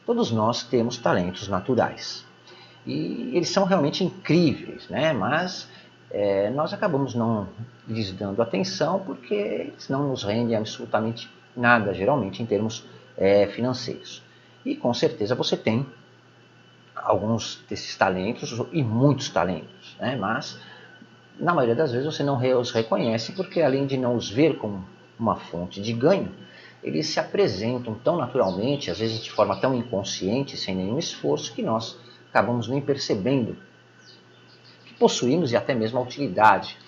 Todos nós temos talentos naturais e eles são realmente incríveis, né? Mas nós acabamos não lhes dando atenção porque eles não nos rendem absolutamente nada, geralmente em termos financeiros. E com certeza você tem alguns desses talentos e muitos talentos, né? Mas na maioria das vezes você não os reconhece porque, além de não os ver como uma fonte de ganho, eles se apresentam tão naturalmente, às vezes de forma tão inconsciente, sem nenhum esforço, que nós acabamos nem percebendo que possuímos e até mesmo a utilidade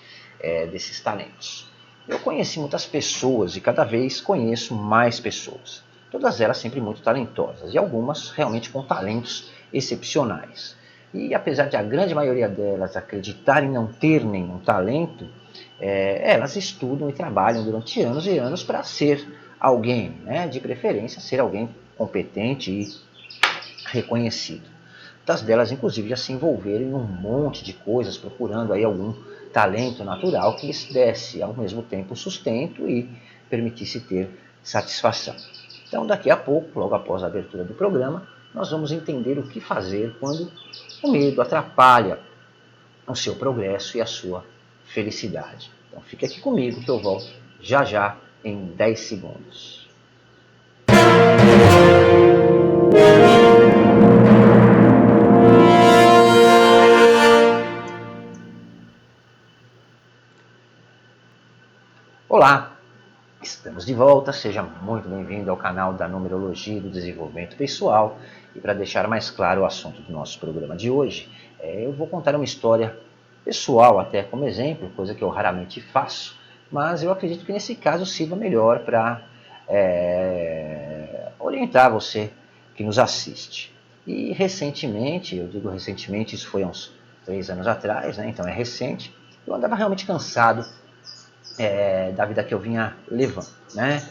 desses talentos. Eu conheci muitas pessoas e cada vez conheço mais pessoas, todas elas sempre muito talentosas e algumas realmente com talentos excepcionais. E apesar de a grande maioria delas acreditarem não ter nenhum talento, elas estudam e trabalham durante anos e anos para ser alguém, né? De preferência ser alguém competente e reconhecido. Muitas delas, inclusive, já se envolveram em um monte de coisas, procurando aí algum talento natural que lhes desse, ao mesmo tempo, sustento e permitisse ter satisfação. Então, daqui a pouco, logo após a abertura do programa, nós vamos entender o que fazer quando o medo atrapalha o seu progresso e a sua felicidade. Então, fique aqui comigo que eu volto já já em 10 segundos. Olá, estamos de volta, seja muito bem-vindo ao canal da Numerologia e do Desenvolvimento Pessoal. E para deixar mais claro o assunto do nosso programa de hoje, eu vou contar uma história pessoal até como exemplo, coisa que eu raramente faço, mas eu acredito que nesse caso sirva melhor para orientar você que nos assiste. E recentemente, eu digo recentemente, isso foi há uns 3 anos atrás, né? Então é recente, eu andava realmente cansado da vida que eu vinha levando, né?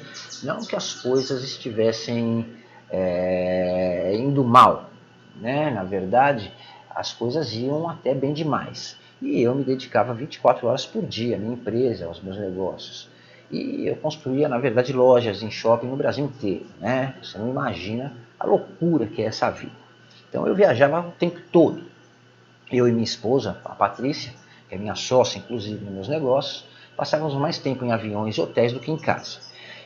Não que as coisas estivessem indo mal, né? Na verdade, as coisas iam até bem demais. E eu me dedicava 24 horas por dia à minha empresa, aos meus negócios. E eu construía, na verdade, lojas em shopping no Brasil inteiro, né? Você não imagina a loucura que é essa vida. Então eu viajava o tempo todo. Eu e minha esposa, a Patrícia, que é minha sócia, inclusive, nos meus negócios, passávamos mais tempo em aviões e hotéis do que em casa.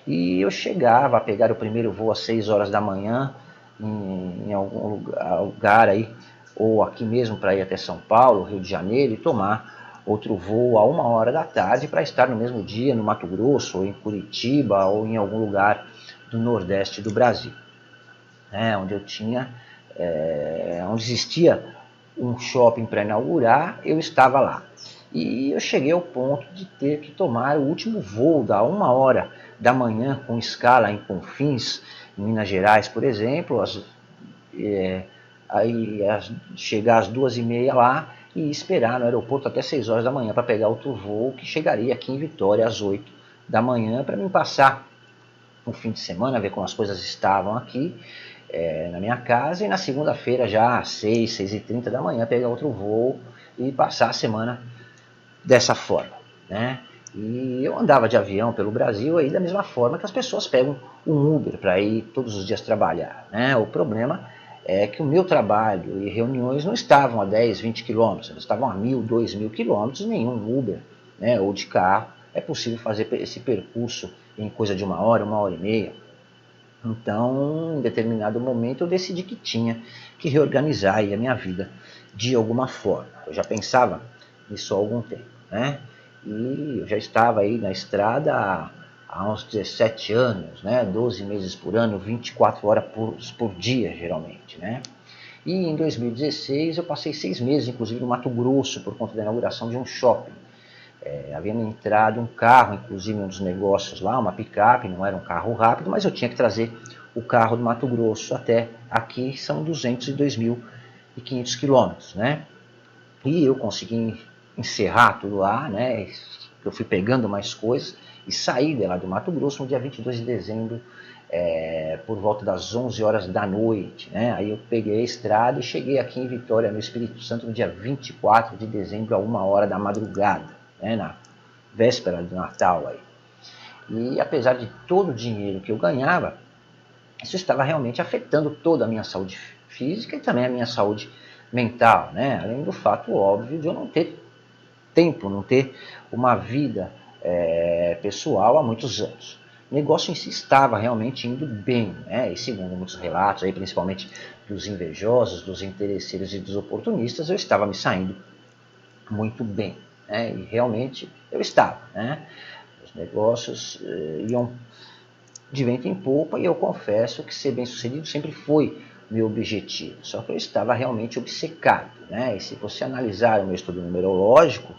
E eu chegava a pegar o primeiro voo às 6 horas da manhã em algum lugar aí, ou aqui mesmo para ir até São Paulo, Rio de Janeiro, e tomar outro voo a 1 hora da tarde para estar no mesmo dia no Mato Grosso, ou em Curitiba, ou em algum lugar do Nordeste do Brasil, onde eu tinha, onde existia um shopping para inaugurar, eu estava lá. E eu cheguei ao ponto de ter que tomar o último voo da 1 hora da manhã com escala em Confins, em Minas Gerais, por exemplo, chegar às 2h30 lá e esperar no aeroporto até 6 horas da manhã para pegar outro voo que chegaria aqui em Vitória às 8 da manhã para me passar um fim de semana, ver como as coisas estavam aqui na minha casa, e na segunda-feira já às 6h30 da manhã pegar outro voo e passar a semana dessa forma, né? E eu andava de avião pelo Brasil aí da mesma forma que as pessoas pegam um Uber para ir todos os dias trabalhar, né? O problema é que o meu trabalho e reuniões não estavam a 10, 20 quilômetros, eles estavam a 1.000, 2.000 quilômetros, nenhum Uber, né, ou de carro é possível fazer esse percurso em coisa de 1 hora e meia. Então, em determinado momento, eu decidi que tinha que reorganizar aí a minha vida de alguma forma. Eu já pensava nisso há algum tempo, né? E eu já estava aí na estrada há uns 17 anos, né? 12 meses por ano, 24 horas por dia, geralmente, né? E em 2016 eu passei 6 meses, inclusive, no Mato Grosso, por conta da inauguração de um shopping. Havia me entrado um carro, inclusive um dos negócios lá, uma picape, não era um carro rápido, mas eu tinha que trazer o carro do Mato Grosso até aqui, são 202.500 quilômetros, né? E eu consegui encerrar tudo lá, né? Eu fui pegando mais coisas e saí de lá do Mato Grosso no dia 22 de dezembro, por volta das 11 horas da noite, né? Aí eu peguei a estrada e cheguei aqui em Vitória, no Espírito Santo, no dia 24 de dezembro, a 1 hora da madrugada, né? Na véspera do Natal aí. E apesar de todo o dinheiro que eu ganhava, isso estava realmente afetando toda a minha saúde física e também a minha saúde mental, né? Além do fato óbvio de eu não ter tempo, não ter uma vida pessoal há muitos anos. O negócio em si estava realmente indo bem, né? E segundo muitos relatos, aí, principalmente dos invejosos, dos interesseiros e dos oportunistas, eu estava me saindo muito bem, né? E realmente eu estava, né? Os negócios iam de vento em popa e eu confesso que ser bem sucedido sempre foi meu objetivo, só que eu estava realmente obcecado, né? E se você analisar o meu estudo numerológico,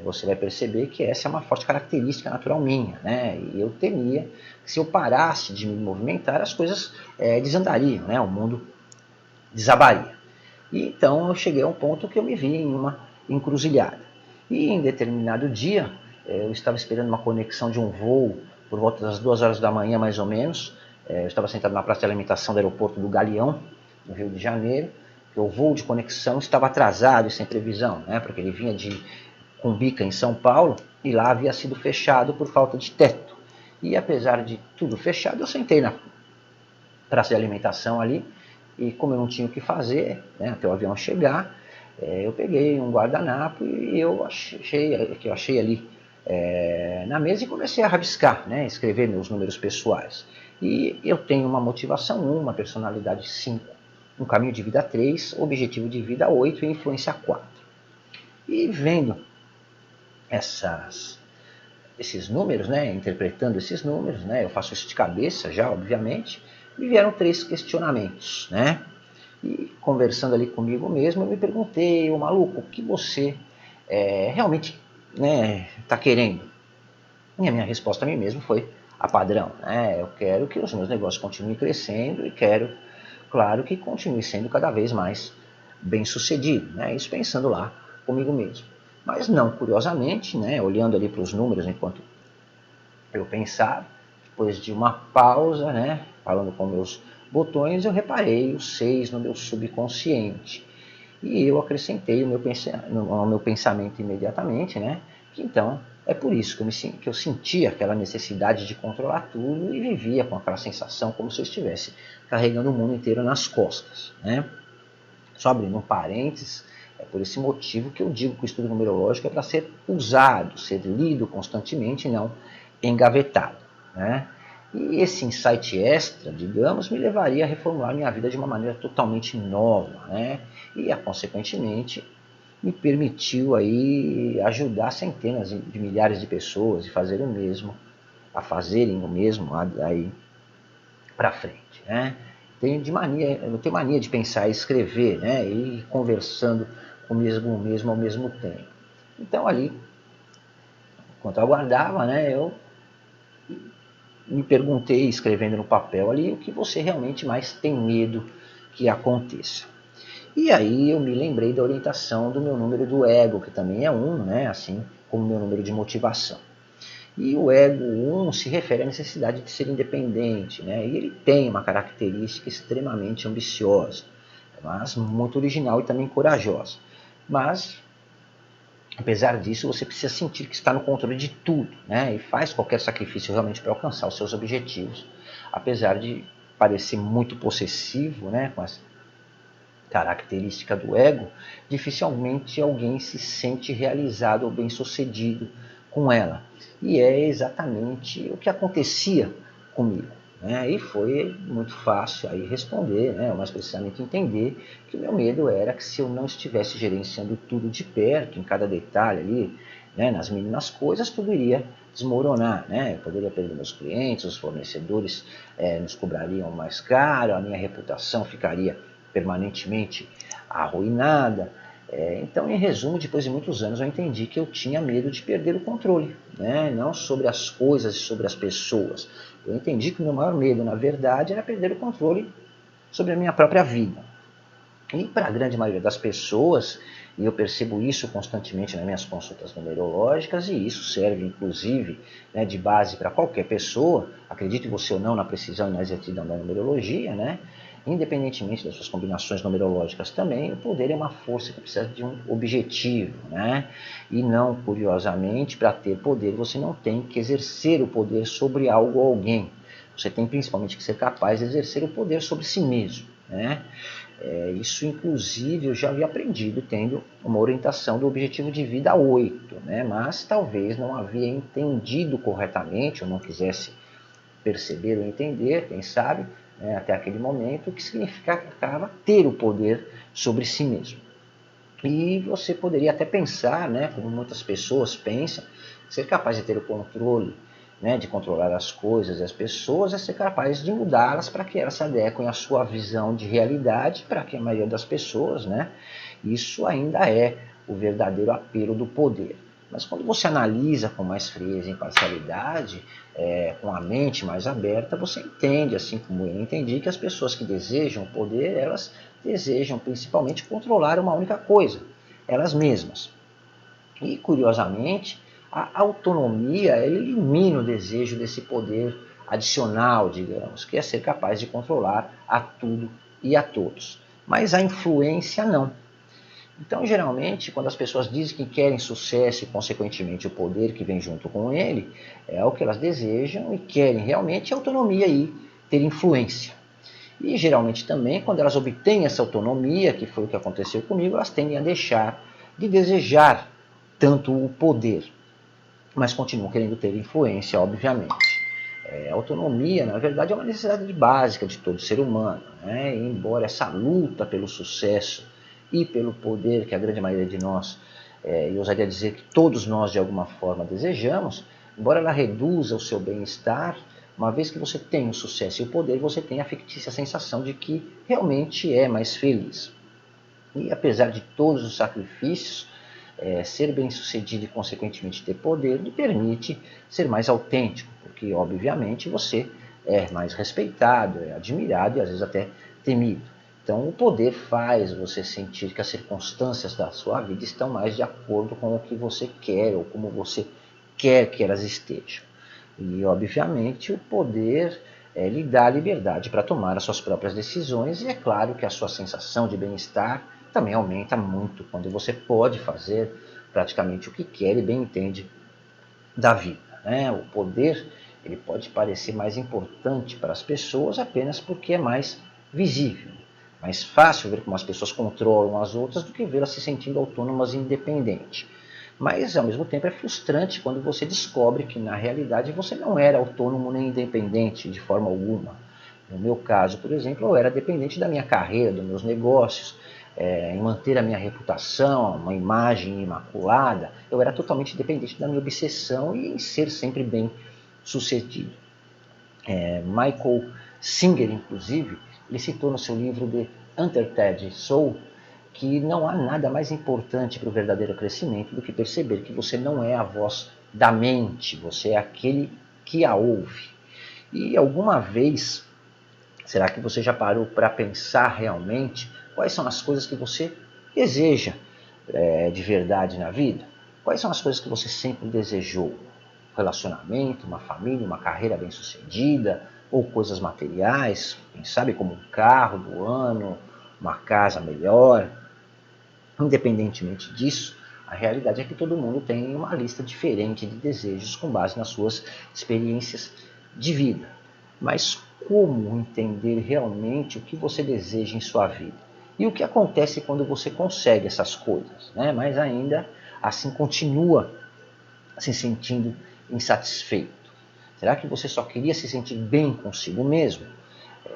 você vai perceber que essa é uma forte característica natural minha, né? E eu temia que se eu parasse de me movimentar, as coisas desandariam, né? O mundo desabaria. E então eu cheguei a um ponto que eu me vi em uma encruzilhada. E em determinado dia, eu estava esperando uma conexão de um voo por volta das 2 horas da manhã, mais ou menos. Eu estava sentado na praça de alimentação do aeroporto do Galeão, no Rio de Janeiro. O voo de conexão estava atrasado e sem previsão, né? Porque ele vinha de Cumbica, em São Paulo, e lá havia sido fechado por falta de teto. E apesar de tudo fechado, eu sentei na praça de alimentação ali, e como eu não tinha o que fazer, né, até o avião chegar, eu peguei um guardanapo e eu achei ali na mesa e comecei a rabiscar, né, escrever meus números pessoais. E eu tenho uma motivação 1, uma personalidade 5, um caminho de vida 3, objetivo de vida 8 e influência 4. E vendo esses números, né, interpretando esses números, né, eu faço isso de cabeça já, obviamente, me vieram 3 questionamentos, né? E conversando ali comigo mesmo, eu me perguntei, ô maluco, o que você realmente está querendo? E a minha resposta a mim mesmo foi a padrão, né? Eu quero que os meus negócios continuem crescendo e quero, claro, que continue sendo cada vez mais bem sucedido, né? Isso pensando lá comigo mesmo. Mas não, curiosamente, né, olhando ali para os números enquanto eu pensava, depois de uma pausa, né, falando com meus botões, eu reparei os 6 no meu subconsciente. E eu acrescentei ao meu pensamento imediatamente, né, que então é por isso que eu sentia aquela necessidade de controlar tudo e vivia com aquela sensação como se eu estivesse carregando o mundo inteiro nas costas, né. Só abrindo um parênteses, é por esse motivo que eu digo que o estudo numerológico é para ser usado, ser lido constantemente, não engavetado, né? E esse insight extra, digamos, me levaria a reformular minha vida de uma maneira totalmente nova, né? E, consequentemente, me permitiu aí ajudar centenas de milhares de pessoas a fazerem o mesmo aí para frente, né? Eu tenho mania de pensar e escrever, né? E ir conversando comigo mesmo ao mesmo tempo. Então ali, enquanto eu aguardava, né? Eu me perguntei, escrevendo no papel ali, o que você realmente mais tem medo que aconteça. E aí eu me lembrei da orientação do meu número do ego, que também é 1, né? Assim como o meu número de motivação. E o ego 1 se refere à necessidade de ser independente, né? E ele tem uma característica extremamente ambiciosa, mas muito original e também corajosa. Mas, apesar disso, você precisa sentir que está no controle de tudo, né? E faz qualquer sacrifício realmente para alcançar os seus objetivos, apesar de parecer muito possessivo, né? Com essa característica do ego, dificilmente alguém se sente realizado ou bem-sucedido com ela. E é exatamente o que acontecia comigo, né? E foi muito fácil aí responder, né? Ou mais precisamente entender que o meu medo era que se eu não estivesse gerenciando tudo de perto, em cada detalhe ali, né, nas mínimas coisas, tudo iria desmoronar, né? Eu poderia perder meus clientes, os fornecedores nos cobrariam mais caro, a minha reputação ficaria permanentemente arruinada. Então, em resumo, depois de muitos anos, eu entendi que eu tinha medo de perder o controle, né? Não sobre as coisas e sobre as pessoas. Eu entendi que o meu maior medo, na verdade, era perder o controle sobre a minha própria vida. E para a grande maioria das pessoas, e eu percebo isso constantemente nas minhas consultas numerológicas, e isso serve inclusive, né, de base para qualquer pessoa, acredite você ou não na precisão e na exatidão da numerologia, né? Independentemente das suas combinações numerológicas também, o poder é uma força que precisa de um objetivo, né? E não, curiosamente, para ter poder você não tem que exercer o poder sobre algo ou alguém. Você tem principalmente que ser capaz de exercer o poder sobre si mesmo, né? Isso, inclusive, eu já havia aprendido tendo uma orientação do objetivo de vida 8, né? Mas talvez não havia entendido corretamente, ou não quisesse perceber ou entender, quem sabe, né, até aquele momento, o que significava ter o poder sobre si mesmo. E você poderia até pensar, né, como muitas pessoas pensam, ser capaz de ter o controle, né, de controlar as coisas e as pessoas, é ser capaz de mudá-las para que elas se adequem à sua visão de realidade, para que a maioria das pessoas, né, isso ainda é o verdadeiro apelo do poder. Mas quando você analisa com mais frieza e imparcialidade, com a mente mais aberta, você entende, assim como eu entendi, que as pessoas que desejam o poder, elas desejam principalmente controlar uma única coisa, elas mesmas. E, curiosamente, a autonomia elimina o desejo desse poder adicional, digamos, que é ser capaz de controlar a tudo e a todos. Mas a influência não. Então, geralmente, quando as pessoas dizem que querem sucesso e, consequentemente, o poder que vem junto com ele, é o que elas desejam e querem realmente autonomia e ter influência. E, geralmente, também, quando elas obtêm essa autonomia, que foi o que aconteceu comigo, elas tendem a deixar de desejar tanto o poder, mas continuam querendo ter influência, obviamente. A autonomia, na verdade, é uma necessidade básica de todo ser humano, né? E embora essa luta pelo sucesso e pelo poder que a grande maioria de nós, eu ousaria dizer que todos nós de alguma forma desejamos, embora ela reduza o seu bem-estar, uma vez que você tem o sucesso e o poder, você tem a fictícia sensação de que realmente é mais feliz. E apesar de todos os sacrifícios, ser bem-sucedido e, consequentemente, ter poder lhe permite ser mais autêntico, porque, obviamente, você é mais respeitado, é admirado e, às vezes, até temido. Então, o poder faz você sentir que as circunstâncias da sua vida estão mais de acordo com o que você quer ou como você quer que elas estejam. E, obviamente, o poder lhe dá a liberdade para tomar as suas próprias decisões e é claro que a sua sensação de bem-estar também aumenta muito quando você pode fazer praticamente o que quer e bem entende da vida, né? O poder ele pode parecer mais importante para as pessoas apenas porque é mais visível. Mais fácil ver como as pessoas controlam as outras do que vê-las se sentindo autônomas e independentes. Mas, ao mesmo tempo, é frustrante quando você descobre que, na realidade, você não era autônomo nem independente de forma alguma. No meu caso, por exemplo, eu era dependente da minha carreira, dos meus negócios, em manter a minha reputação, uma imagem imaculada. Eu era totalmente dependente da minha obsessão e em ser sempre bem sucedido. Michael Singer, inclusive, ele citou no seu livro The Untethered Soul que não há nada mais importante para o verdadeiro crescimento do que perceber que você não é a voz da mente, você é aquele que a ouve. E alguma vez, será que você já parou para pensar realmente quais são as coisas que você deseja de verdade na vida? Quais são as coisas que você sempre desejou? Um relacionamento, uma família, uma carreira bem-sucedida, ou coisas materiais, quem sabe como um carro do ano, uma casa melhor. Independentemente disso, a realidade é que todo mundo tem uma lista diferente de desejos com base nas suas experiências de vida. Mas como entender realmente o que você deseja em sua vida? E o que acontece quando você consegue essas coisas, né? Mas ainda assim continua se sentindo insatisfeito? Será que você só queria se sentir bem consigo mesmo?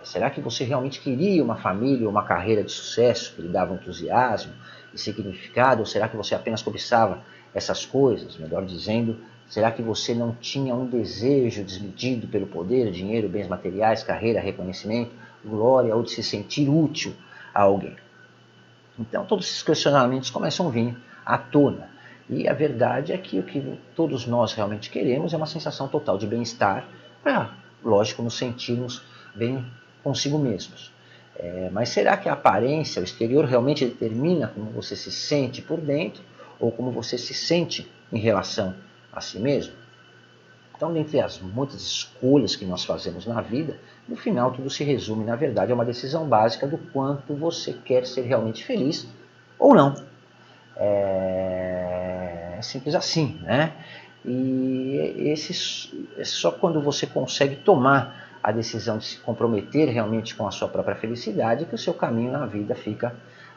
Será que você realmente queria uma família ou uma carreira de sucesso que lhe dava entusiasmo e significado? Ou será que você apenas cobiçava essas coisas? Melhor dizendo, será que você não tinha um desejo desmedido pelo poder, dinheiro, bens materiais, carreira, reconhecimento, glória ou de se sentir útil a alguém? Então todos esses questionamentos começam a vir à tona. E a verdade é que o que todos nós realmente queremos é uma sensação total de bem-estar para, lógico, nos sentirmos bem consigo mesmos. Mas será que a aparência, o exterior, realmente determina como você se sente por dentro ou como você se sente em relação a si mesmo? Então, dentre as muitas escolhas que nós fazemos na vida, no final tudo se resume, na verdade, a uma decisão básica do quanto você quer ser realmente feliz ou não. É simples assim, né? E só quando você consegue tomar a decisão de se comprometer realmente com a sua própria felicidade, que o seu caminho na vida fica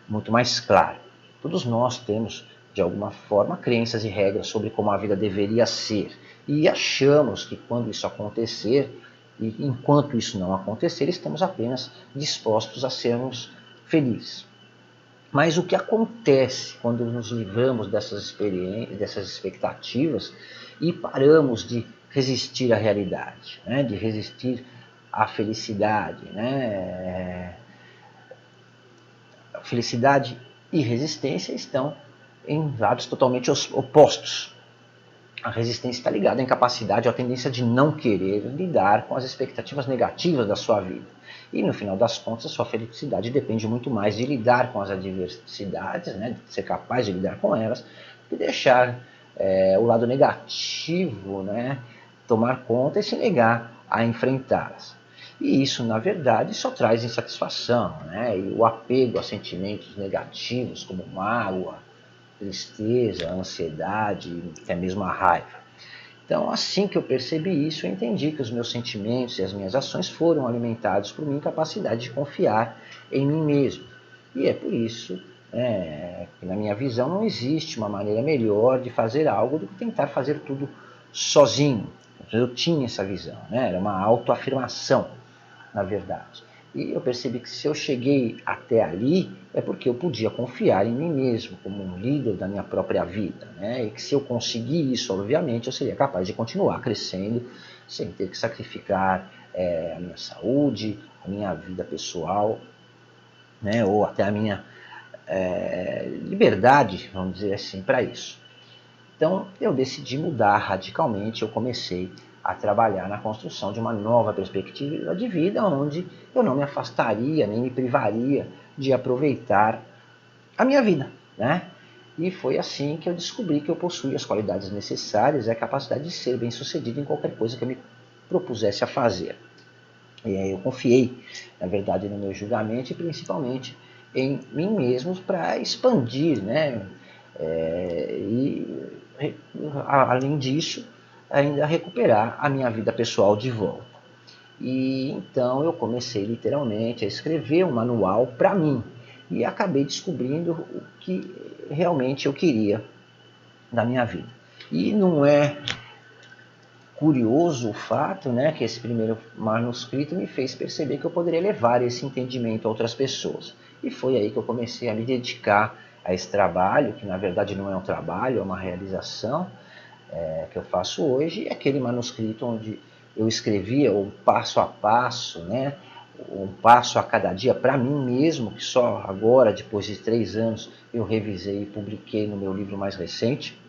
muito mais claro. Todos nós temos, de alguma forma, crenças e regras sobre como a vida deveria ser. E achamos que quando isso acontecer, e enquanto isso não acontecer, estamos apenas dispostos a sermos felizes. Mas o que acontece quando nos livramos dessas experiências, dessas expectativas e paramos de resistir à realidade, né? De resistir à felicidade, né? Felicidade e resistência estão em lados totalmente opostos. A resistência está ligada à incapacidade ou à tendência de não querer lidar com as expectativas negativas da sua vida. E no final das contas, a sua felicidade depende muito mais de lidar com as adversidades, né, de ser capaz de lidar com elas, que deixar o lado negativo, né, tomar conta e se negar a enfrentá-las. E isso, na verdade, só traz insatisfação, né, e o apego a sentimentos negativos como mágoa, tristeza, ansiedade, até mesmo a raiva. Então, assim que eu percebi isso, eu entendi que os meus sentimentos e as minhas ações foram alimentados por minha incapacidade de confiar em mim mesmo. E é por isso que, na minha visão, não existe uma maneira melhor de fazer algo do que tentar fazer tudo sozinho. Eu tinha essa visão, né? Era uma autoafirmação, na verdade. E eu percebi que se eu cheguei até ali, é porque eu podia confiar em mim mesmo, como um líder da minha própria vida, né? E que se eu conseguir isso, obviamente, eu seria capaz de continuar crescendo, sem ter que sacrificar a minha saúde, a minha vida pessoal, né? Ou até a minha liberdade, vamos dizer assim, para isso. Então, eu decidi mudar radicalmente, eu comecei a trabalhar na construção de uma nova perspectiva de vida, onde eu não me afastaria, nem me privaria de aproveitar a minha vida, né? E foi assim que eu descobri que eu possuía as qualidades necessárias e a capacidade de ser bem-sucedido em qualquer coisa que eu me propusesse a fazer. E aí eu confiei, na verdade, no meu julgamento e principalmente em mim mesmo para expandir, né? E além disso, ainda recuperar a minha vida pessoal de volta. E então eu comecei literalmente a escrever um manual para mim e acabei descobrindo o que realmente eu queria da minha vida. E não é curioso o fato, né, que esse primeiro manuscrito me fez perceber que eu poderia levar esse entendimento a outras pessoas. E foi aí que eu comecei a me dedicar a esse trabalho, que na verdade não é um trabalho, é uma realização que eu faço hoje, e aquele manuscrito onde eu escrevia o passo a passo, né, um passo a cada dia para mim mesmo, que só agora, depois de 3 anos, eu revisei e publiquei no meu livro mais recente,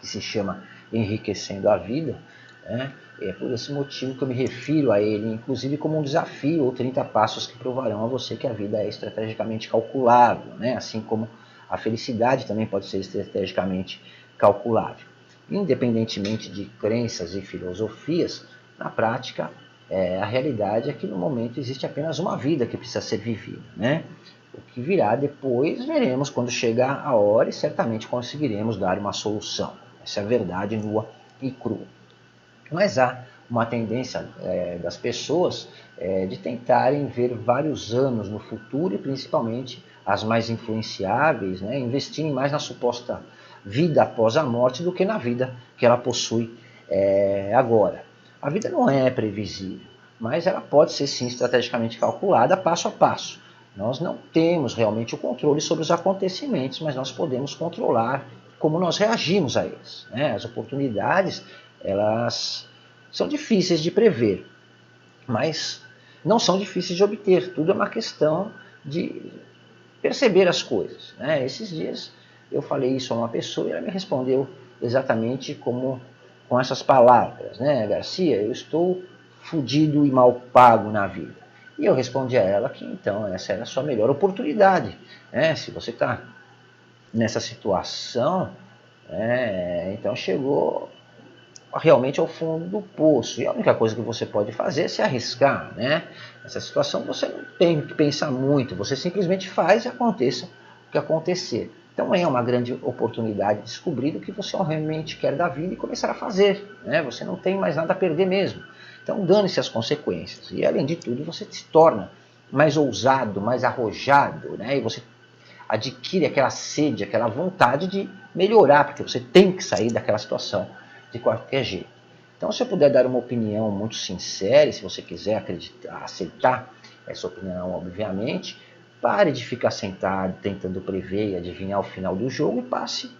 que se chama Enriquecendo a Vida, né? É por esse motivo que eu me refiro a ele, inclusive como um desafio, ou 30 passos que provarão a você que a vida é estrategicamente calculável, né? Assim como a felicidade também pode ser estrategicamente calculável. Independentemente de crenças e filosofias, na prática, a realidade é que no momento existe apenas uma vida que precisa ser vivida, né? O que virá depois veremos quando chegar a hora e certamente conseguiremos dar uma solução. Essa é a verdade nua e crua. Mas há uma tendência das pessoas de tentarem ver vários anos no futuro e principalmente as mais influenciáveis, né, investirem mais na suposta vida após a morte do que na vida que ela possui agora. A vida não é previsível, mas ela pode ser sim estrategicamente calculada passo a passo. Nós não temos realmente o controle sobre os acontecimentos, mas nós podemos controlar como nós reagimos a eles, né? As oportunidades, elas são difíceis de prever, mas não são difíceis de obter. Tudo é uma questão de perceber as coisas, né? Esses dias eu falei isso a uma pessoa e ela me respondeu exatamente como com essas palavras, né? Garcia, eu estou fudido e mal pago na vida. E eu respondi a ela que então essa era a sua melhor oportunidade, né? Se você está nessa situação, então chegou realmente ao fundo do poço. E a única coisa que você pode fazer é se arriscar, né? Nessa situação você não tem que pensar muito, você simplesmente faz e aconteça o que acontecer. Então é uma grande oportunidade de descobrir o que você realmente quer da vida e começar a fazer, né? Você não tem mais nada a perder mesmo. Então dane-se as consequências. E além de tudo, você se torna mais ousado, mais arrojado, né? E você adquire aquela sede, aquela vontade de melhorar, porque você tem que sair daquela situação de qualquer jeito. Então, se eu puder dar uma opinião muito sincera, e se você quiser acreditar, aceitar essa opinião, obviamente, pare de ficar sentado tentando prever e adivinhar o final do jogo e passe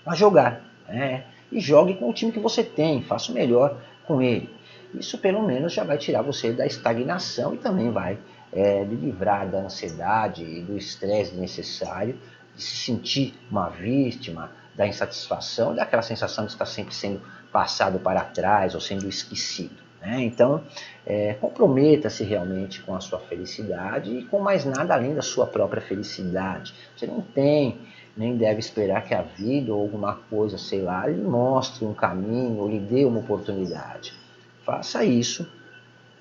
a jogar. Né? E jogue com o time que você tem, faça o melhor com ele. Isso pelo menos já vai tirar você da estagnação e também vai lhe livrar da ansiedade e do estresse necessário de se sentir uma vítima, da insatisfação, daquela sensação de estar sempre sendo passado para trás ou sendo esquecido. Né? Então, comprometa-se realmente com a sua felicidade e com mais nada além da sua própria felicidade. Você não tem nem deve esperar que a vida ou alguma coisa, sei lá, lhe mostre um caminho ou lhe dê uma oportunidade. Faça isso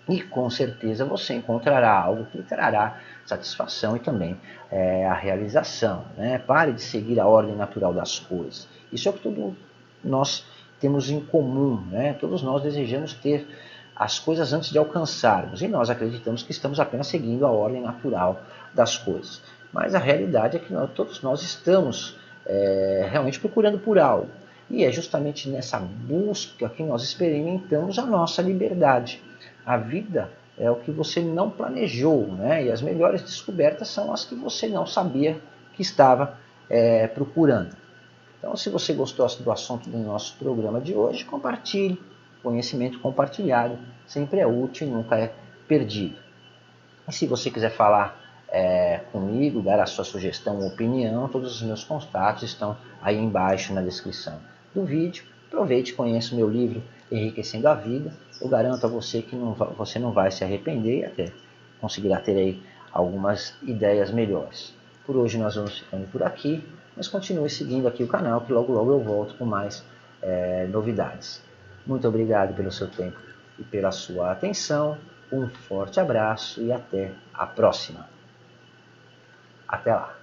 e com certeza você encontrará algo que lhe trará satisfação e também a realização. Né? Pare de seguir a ordem natural das coisas. Isso é o que todos nós temos em comum. Né? Todos nós desejamos ter as coisas antes de alcançarmos e nós acreditamos que estamos apenas seguindo a ordem natural das coisas. Mas a realidade é que todos nós estamos realmente procurando por algo. E é justamente nessa busca que nós experimentamos a nossa liberdade. A vida é o que você não planejou, né? E as melhores descobertas são as que você não sabia que estava procurando. Então, se você gostou do assunto do nosso programa de hoje, compartilhe. Conhecimento compartilhado sempre é útil e nunca é perdido. E se você quiser falar comigo, dar a sua sugestão ou opinião, todos os meus contatos estão aí embaixo na descrição do vídeo. Aproveite e conheça o meu livro Enriquecendo a Vida. Eu garanto a você que você não vai se arrepender e até conseguirá ter aí algumas ideias melhores. Por hoje nós vamos ficando por aqui, mas continue seguindo aqui o canal que logo logo eu volto com mais novidades. Muito obrigado pelo seu tempo e pela sua atenção. Um forte abraço e até a próxima. Até lá!